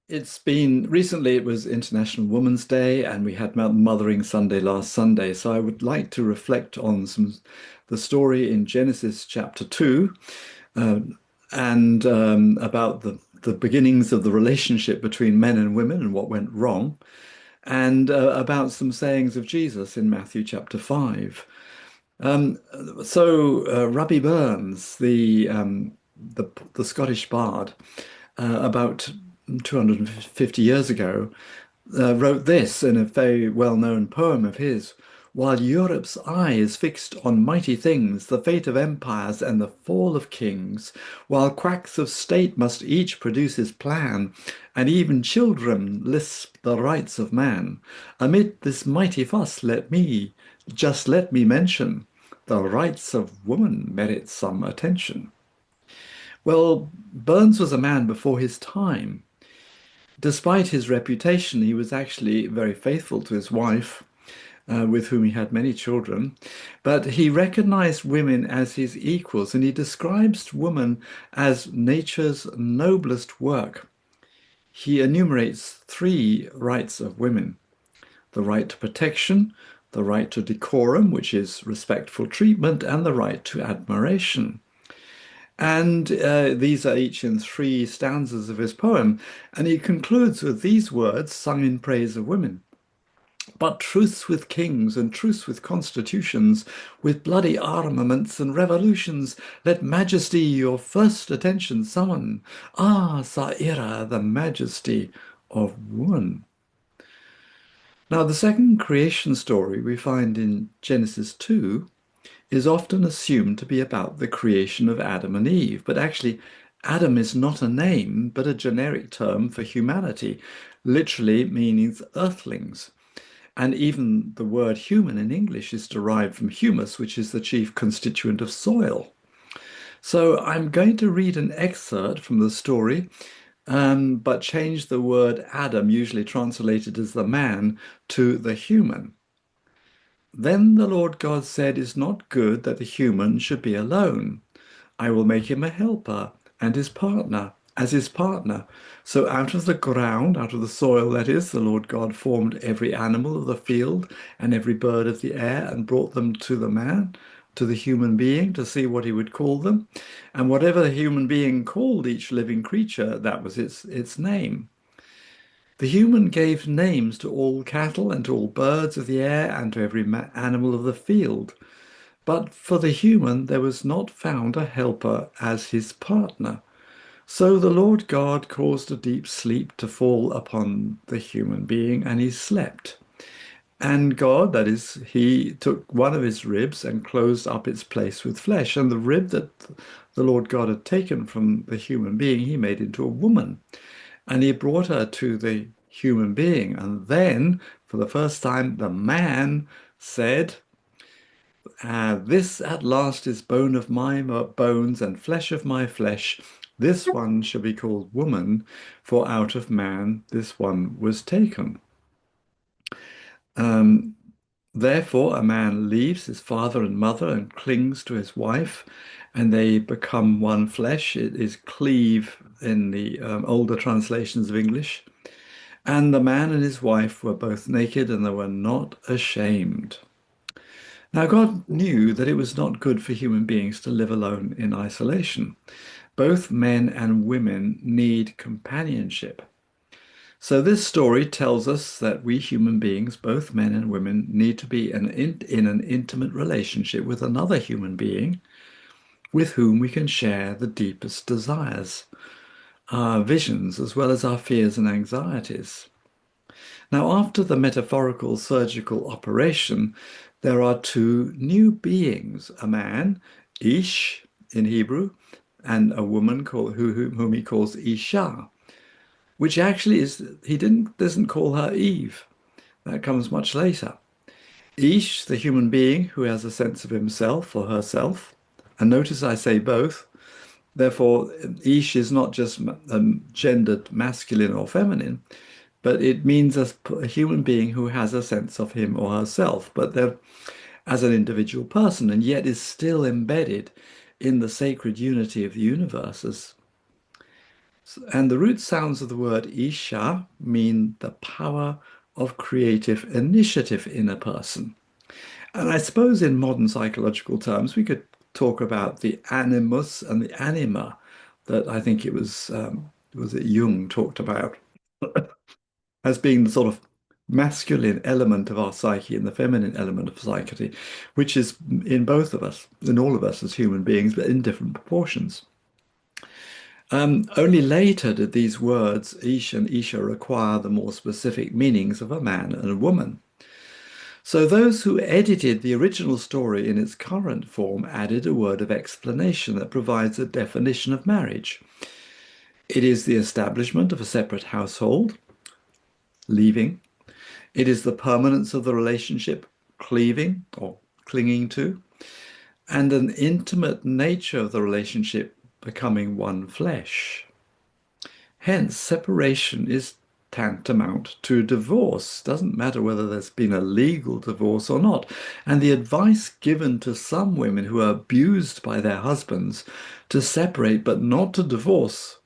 It's been recently, it was International Women's Day, and we had Mothering Sunday last Sunday. So I would like to reflect on the story in Genesis chapter 2, uh, and about the beginnings of the relationship between men and women and what went wrong, and about some sayings of Jesus in Matthew chapter 5. Um, Rabbie Burns, the Scottish bard, about 250 years ago, wrote this in a very well-known poem of his. While Europe's eye is fixed on mighty things, the fate of empires and the fall of kings, while quacks of state must each produce his plan, and even children lisp the rights of man. Amid this mighty fuss, let me mention, the rights of woman merit some attention. Well, Burns was a man before his time. Despite his reputation, he was actually very faithful to his wife, with whom he had many children. But he recognized women as his equals, and he describes woman as nature's noblest work. He enumerates three rights of women: the right to protection, the right to decorum, which is respectful treatment, and the right to admiration. And these are each in three stanzas of his poem. And he concludes with these words sung in praise of women. But truce with kings and truce with constitutions, with bloody armaments and revolutions, let majesty your first attention summon. Ah, Saira, the majesty of woman. Now, the second creation story we find in Genesis 2 is often assumed to be about the creation of Adam and Eve, but actually, Adam is not a name, but a generic term for humanity, literally meaning earthlings. And even the word human in English is derived from humus, which is the chief constituent of soil. So I'm going to read an excerpt from the story, but change the word Adam, usually translated as the man, to the human. Then the Lord God said, "It's not good that the human should be alone. I will make him a helper and his partner, as his partner." So out of the ground, out of the soil, that is, the Lord God formed every animal of the field and every bird of the air and brought them to the man, to the human being, to see what he would call them. And whatever the human being called each living creature, that was its name. The human gave names to all cattle and to all birds of the air and to every animal of the field. But for the human there was not found a helper as his partner. So the Lord God caused a deep sleep to fall upon the human being, and he slept. And God, that is, he took one of his ribs and closed up its place with flesh. And the rib that the Lord God had taken from the human being, he made into a woman. And he brought her to the human being. And then, for the first time, the man said, "This at last is bone of my bones and flesh of my flesh. This one shall be called woman, for out of man this one was taken." Um, Therefore, a man leaves his father and mother and clings to his wife, and they become one flesh. It is cleave in the older translations of English. And the man and his wife were both naked and they were not ashamed. Now, God knew that it was not good for human beings to live alone in isolation. Both men and women need companionship. So, this story tells us that we human beings, both men and women, need to be in an intimate relationship with another human being with whom we can share the deepest desires, our visions, as well as our fears and anxieties. Now, after the metaphorical surgical operation, there are two new beings, a man, Ish in Hebrew, and a woman whom he calls Isha, which actually is, he doesn't call her Eve. That comes much later. Ish, the human being who has a sense of himself or herself, and notice I say both. Therefore, Ish is not just gendered masculine or feminine, but it means a human being who has a sense of him or herself, but they're as an individual person, and yet is still embedded in the sacred unity of the universe And the root sounds of the word Isha mean the power of creative initiative in a person. And I suppose in modern psychological terms, we could talk about the animus and the anima that I think it was it Jung talked about as being the sort of masculine element of our psyche and the feminine element of psyche, which is in both of us, in all of us as human beings, but in different proportions. Only later did these words, ish and isha, require the more specific meanings of a man and a woman. So those who edited the original story in its current form added a word of explanation that provides a definition of marriage. It is the establishment of a separate household, leaving. It is the permanence of the relationship, cleaving or clinging to, and an intimate nature of the relationship, becoming one flesh. Hence, separation is tantamount to divorce. Doesn't matter whether there's been a legal divorce or not. And the advice given to some women who are abused by their husbands to separate but not to divorce,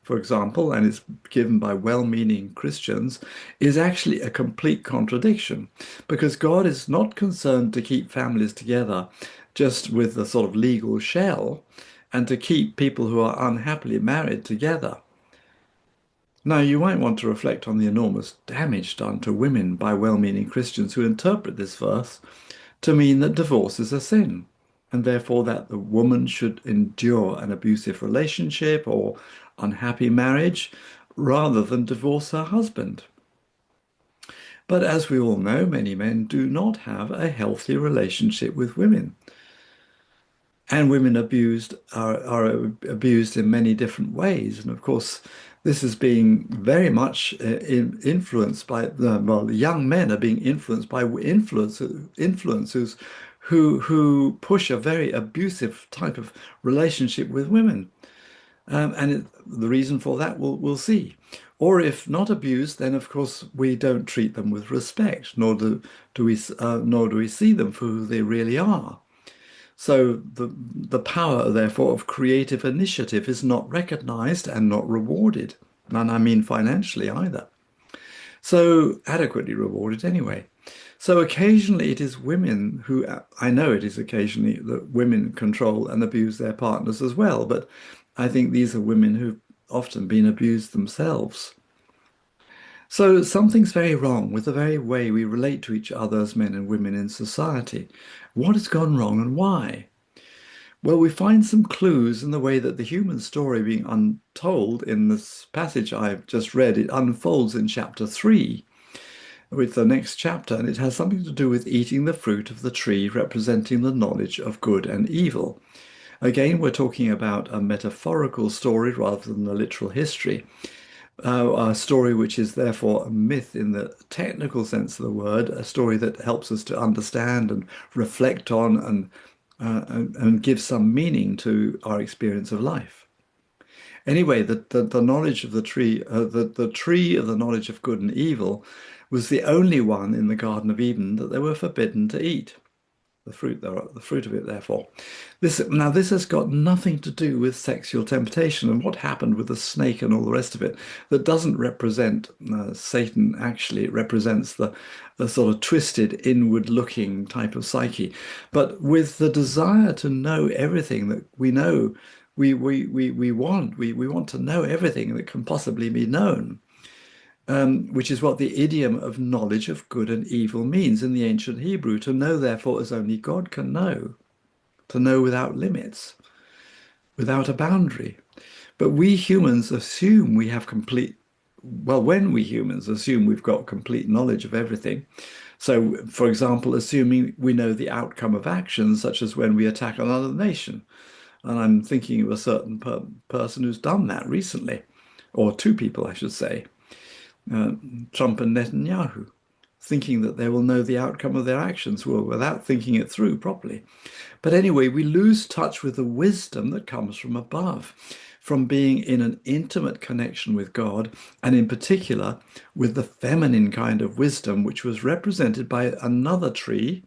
for example, and it's given by well-meaning Christians, is actually a complete contradiction because God is not concerned to keep families together just with the sort of legal shell and to keep people who are unhappily married together. Now, you might want to reflect on the enormous damage done to women by well-meaning Christians who interpret this verse to mean that divorce is a sin, and therefore that the woman should endure an abusive relationship or unhappy marriage rather than divorce her husband. But as we all know, many men do not have a healthy relationship with women. And women are abused in many different ways. And of course, this is being very much influenced by well, the young men are being influenced by influencers who push a very abusive type of relationship with women. The reason for that we'll see. Or if not abused, then of course we don't treat them with respect, nor do we see them for who they really are. So the power, therefore, of creative initiative is not recognized and not rewarded. And I mean financially either. So adequately rewarded anyway. So occasionally it is women who, I know it is occasionally that women control and abuse their partners as well, but I think these are women who've often been abused themselves. So something's very wrong with the very way we relate to each other as men and women in society. What has gone wrong and why? Well, we find some clues in the way that the human story being untold in this passage I've just read. It unfolds in chapter 3 with the next chapter, and it has something to do with eating the fruit of the tree representing the knowledge of good and evil. Again, we're talking about a metaphorical story rather than a literal history, a story which is therefore a myth in the technical sense of the word, a story that helps us to understand and reflect on and give some meaning to our experience of life. Anyway, the knowledge of the tree, the tree of the knowledge of good and evil, was the only one in the Garden of Eden that they were forbidden to eat. The fruit of it, therefore. This has got nothing to do with sexual temptation and what happened with the snake and all the rest of it. That doesn't represent Satan, actually. It represents the sort of twisted, inward-looking type of psyche. But with the desire to know everything that we know, we want to know everything that can possibly be known. Which is what the idiom of knowledge of good and evil means in the ancient Hebrew. To know, therefore, as only God can know, to know without limits, without a boundary. But we humans assume we have when we humans assume we've got complete knowledge of everything. So, for example, assuming we know the outcome of actions, such as when we attack another nation. And I'm thinking of a certain person who's done that recently, or two people, I should say. Trump and Netanyahu, thinking that they will know the outcome of their actions, well, without thinking it through properly. But anyway, we lose touch with the wisdom that comes from above, from being in an intimate connection with God, and in particular with the feminine kind of wisdom, which was represented by another tree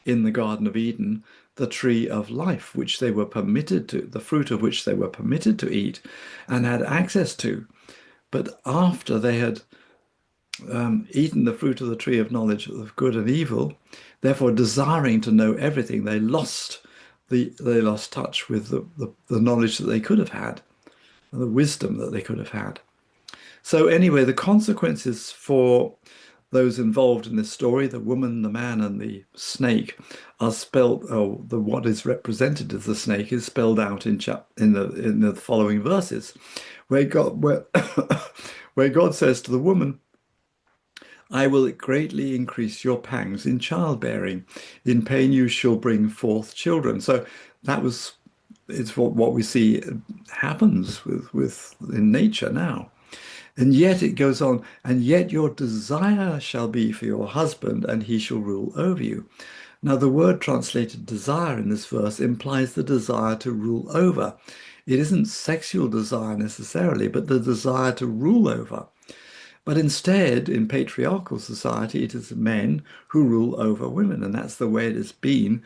in the Garden of Eden, the tree of life, which they were permitted to, the fruit of which they were permitted to eat and had access to. But after they had eaten the fruit of the tree of knowledge of good and evil, therefore desiring to know everything, they lost touch with the knowledge that they could have had, and the wisdom that they could have had. So anyway, the consequences for those involved in this story, the woman, the man, and the snake, are spelled. Oh, the what is represented as the snake is spelled out in the following verses, where God where, where God says to the woman, "I will greatly increase your pangs in childbearing. In pain you shall bring forth children." So that was it's what we see happens with in nature now. And yet it goes on, and yet your desire shall be for your husband, and he shall rule over you. Now, the word translated desire in this verse implies the desire to rule over. It isn't sexual desire necessarily, but the desire to rule over. But instead, in patriarchal society, it is men who rule over women, and that's the way it has been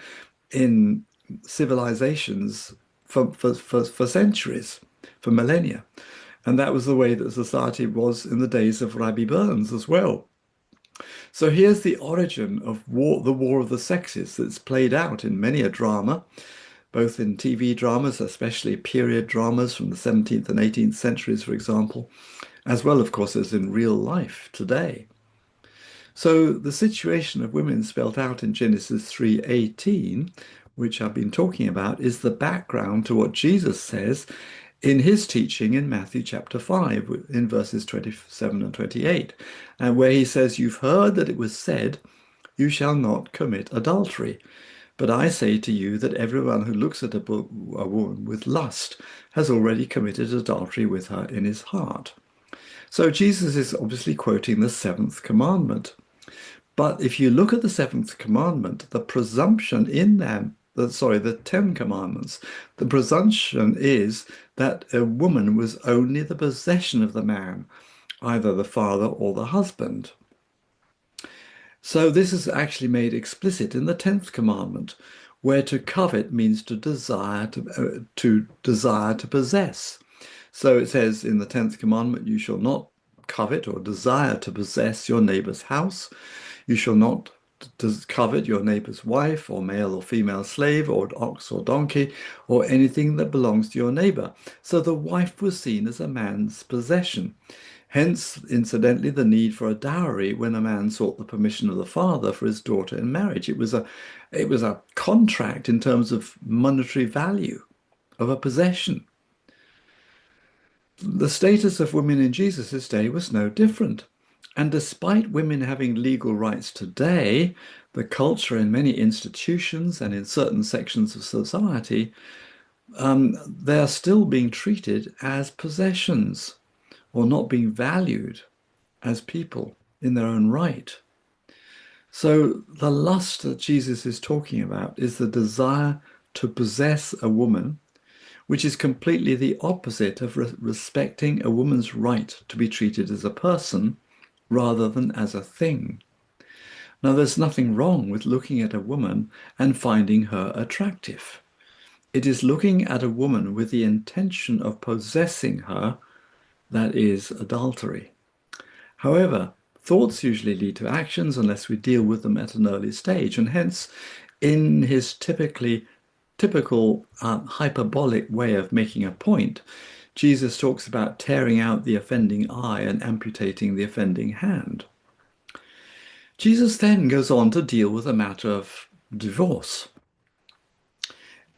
in civilizations for centuries, for millennia. And that was the way that society was in the days of Rabbie Burns as well. So here's the origin of the war of the sexes that's played out in many a drama, both in TV dramas, especially period dramas from the 17th and 18th centuries, for example, as well, of course, as in real life today. So the situation of women spelt out in Genesis 3:18, which I've been talking about, is the background to what Jesus says in his teaching in Matthew chapter 5, in verses 27 and 28, and where he says, "You've heard that it was said, 'You shall not commit adultery.' But I say to you that everyone who looks at a woman with lust has already committed adultery with her in his heart." So Jesus is obviously quoting the seventh commandment. But if you look at the seventh commandment, the presumption in them, the Ten Commandments, the presumption is that a woman was only the possession of the man, either the father or the husband. So this is actually made explicit in the 10th commandment, where to covet means to desire to possess. So it says in the 10th commandment, "You shall not covet or desire to possess your neighbor's house. You shall not covet your neighbor's wife or male or female slave or ox or donkey or anything that belongs to your neighbor." So the wife was seen as a man's possession. Hence, incidentally, the need for a dowry when a man sought the permission of the father for his daughter in marriage. It was a contract in terms of monetary value of a possession. The status of women in Jesus' day was no different. And despite women having legal rights today, the culture in many institutions and in certain sections of society, they are still being treated as possessions or not being valued as people in their own right. So the lust that Jesus is talking about is the desire to possess a woman, which is completely the opposite of respecting a woman's right to be treated as a person rather than as a thing. Now, there's nothing wrong with looking at a woman and finding her attractive. It is looking at a woman with the intention of possessing her that is adultery. However, thoughts usually lead to actions unless we deal with them at an early stage, and hence, in his typical hyperbolic way of making a point, Jesus talks about tearing out the offending eye and amputating the offending hand. Jesus then goes on to deal with the matter of divorce.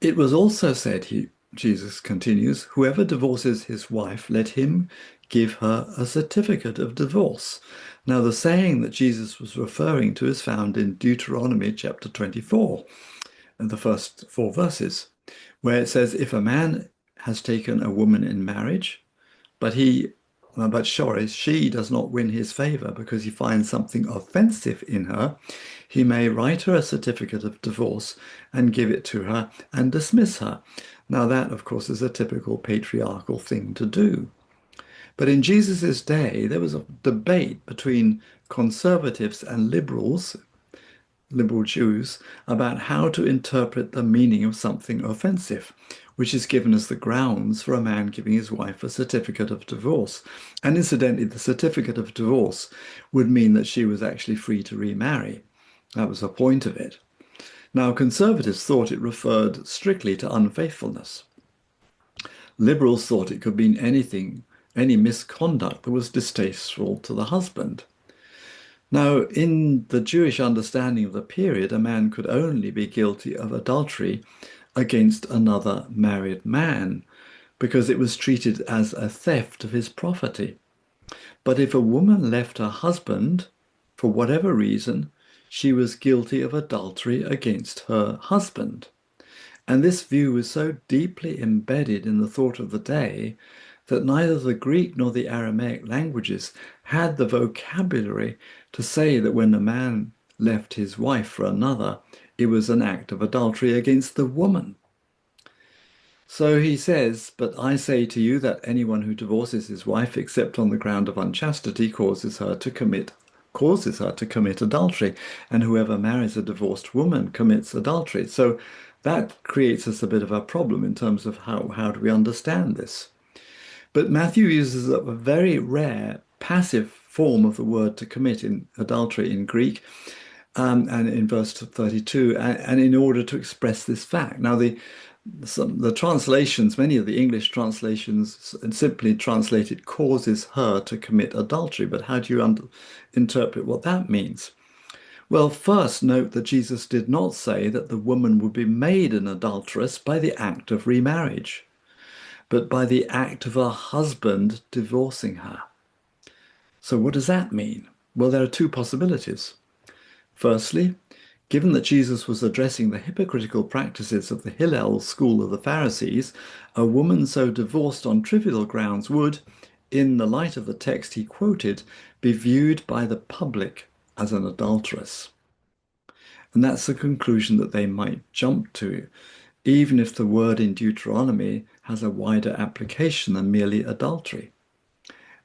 It was also said, Jesus continues, "Whoever divorces his wife, let him give her a certificate of divorce." Now, the saying that Jesus was referring to is found in Deuteronomy chapter 24, and the first 4 verses, where it says, "If a man has taken a woman in marriage, but she does not win his favor because he finds something offensive in her, he may write her a certificate of divorce and give it to her and dismiss her." Now that, of course, is a typical patriarchal thing to do. But in Jesus' day, there was a debate between conservatives and liberals, liberal Jews about how to interpret the meaning of something offensive, which is given as the grounds for a man giving his wife a certificate of divorce. And incidentally, the certificate of divorce would mean that she was actually free to remarry. That was the point of it. Now, conservatives thought it referred strictly to unfaithfulness. Liberals thought it could mean anything, any misconduct that was distasteful to the husband. Now, in the Jewish understanding of the period, a man could only be guilty of adultery against another married man because it was treated as a theft of his property. But if a woman left her husband for whatever reason, she was guilty of adultery against her husband. And this view was so deeply embedded in the thought of the day that neither the Greek nor the Aramaic languages had the vocabulary to say that when a man left his wife for another, it was an act of adultery against the woman. So he says, "But I say to you that anyone who divorces his wife except on the ground of unchastity causes her to commit adultery, and whoever marries a divorced woman commits adultery." So that creates us a bit of a problem in terms of how do we understand this. But Matthew uses a very rare passive form of the word to commit in adultery in Greek, and in verse 32, and in order to express this fact. Now, the translations, many of the English translations simply translate it causes her to commit adultery. But how do you interpret what that means? Well, first note that Jesus did not say that the woman would be made an adulteress by the act of remarriage, but by the act of her husband divorcing her. So what does that mean? Well, there are two possibilities. Firstly, given that Jesus was addressing the hypocritical practices of the Hillel school of the Pharisees, a woman so divorced on trivial grounds would, in the light of the text he quoted, be viewed by the public as an adulteress. And that's the conclusion that they might jump to, even if the word in Deuteronomy has a wider application than merely adultery.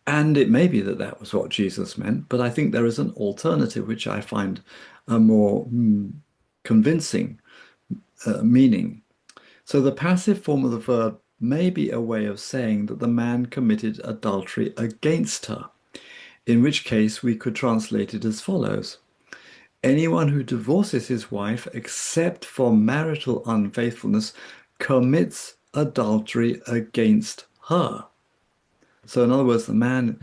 And it may be that that was what Jesus meant, but I think there is an alternative which I find a more convincing meaning. So the passive form of the verb may be a way of saying that the man committed adultery against her, in which case we could translate it as follows. Anyone who divorces his wife except for marital unfaithfulness commits adultery against her. So in other words, the man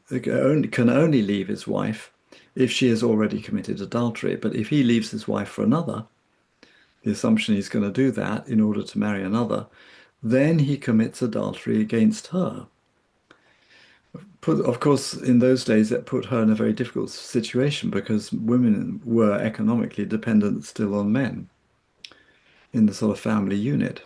can only leave his wife if she has already committed adultery. But if he leaves his wife for another, the assumption he's going to do that in order to marry another, then he commits adultery against her. Of course, in those days, that put her in a very difficult situation because women were economically dependent still on men in the sort of family unit.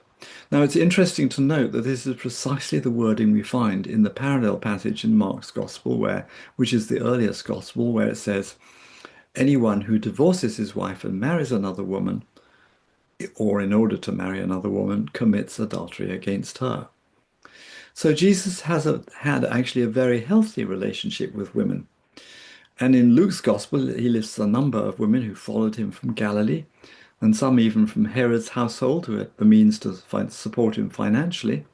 Now, it's interesting to note that this is precisely the wording we find in the parallel passage in Mark's Gospel, which is the earliest Gospel, where it says, anyone who divorces his wife and marries another woman, or in order to marry another woman, commits adultery against her. So Jesus had actually a very healthy relationship with women. And in Luke's Gospel, he lists a number of women who followed him from Galilee, and some even from Herod's household who had the means to support him financially.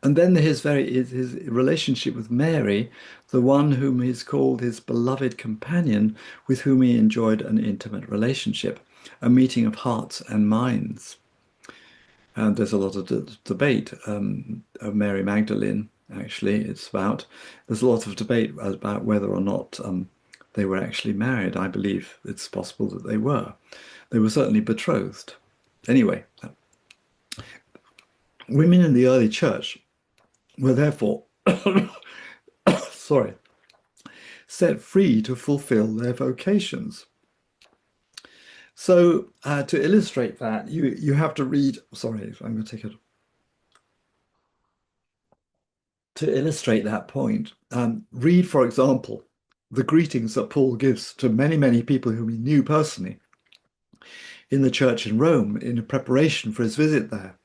And then his relationship with Mary, the one whom he's called his beloved companion, with whom he enjoyed an intimate relationship, a meeting of hearts and minds. And there's a lot of debate of Mary Magdalene, actually. There's a lot of debate about whether or not they were actually married. I believe it's possible that they were. They were certainly betrothed. Anyway, women in the early church were therefore, sorry, set free to fulfill their vocations. So to illustrate that, you have to read, sorry, I'm going to take it. To illustrate that point, read, for example, the greetings that Paul gives to many, many people whom he knew personally in the church in Rome in preparation for his visit there.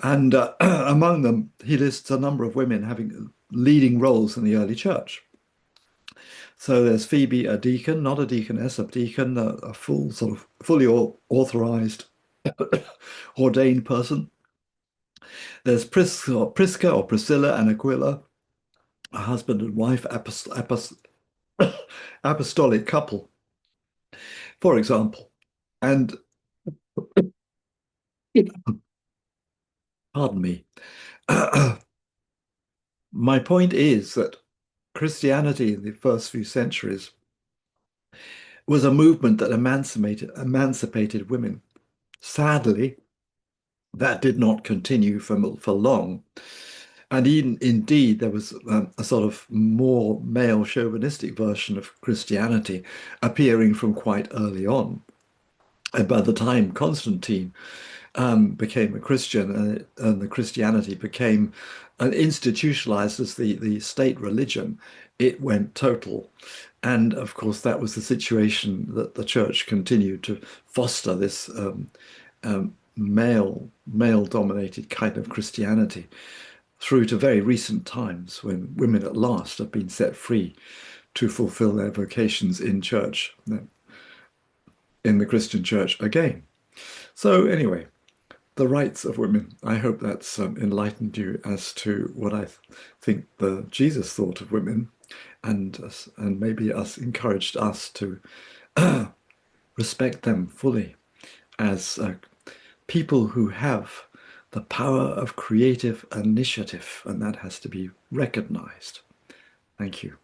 And among them, he lists a number of women having leading roles in the early church. So there's Phoebe, a deacon, not a deaconess, a deacon, a full sort of fully authorized, ordained person. There's Prisca or Priscilla and Aquila, a husband and wife apostolic couple, for example. And pardon me, my point is that Christianity in the first few centuries was a movement that emancipated women. Sadly, that did not continue for long. And indeed, there was a sort of more male chauvinistic version of Christianity appearing from quite early on. And by the time Constantine became a Christian and the Christianity became institutionalized as the state religion, it went total. And of course, that was the situation that the church continued to foster this male dominated kind of Christianity through to very recent times when women at last have been set free to fulfill their vocations in church, in the Christian church again. So anyway, the rights of women. I hope that's enlightened you as to what I think the Jesus thought of women, and maybe us encouraged us to respect them fully as people who have the power of creative initiative, and that has to be recognized. Thank you.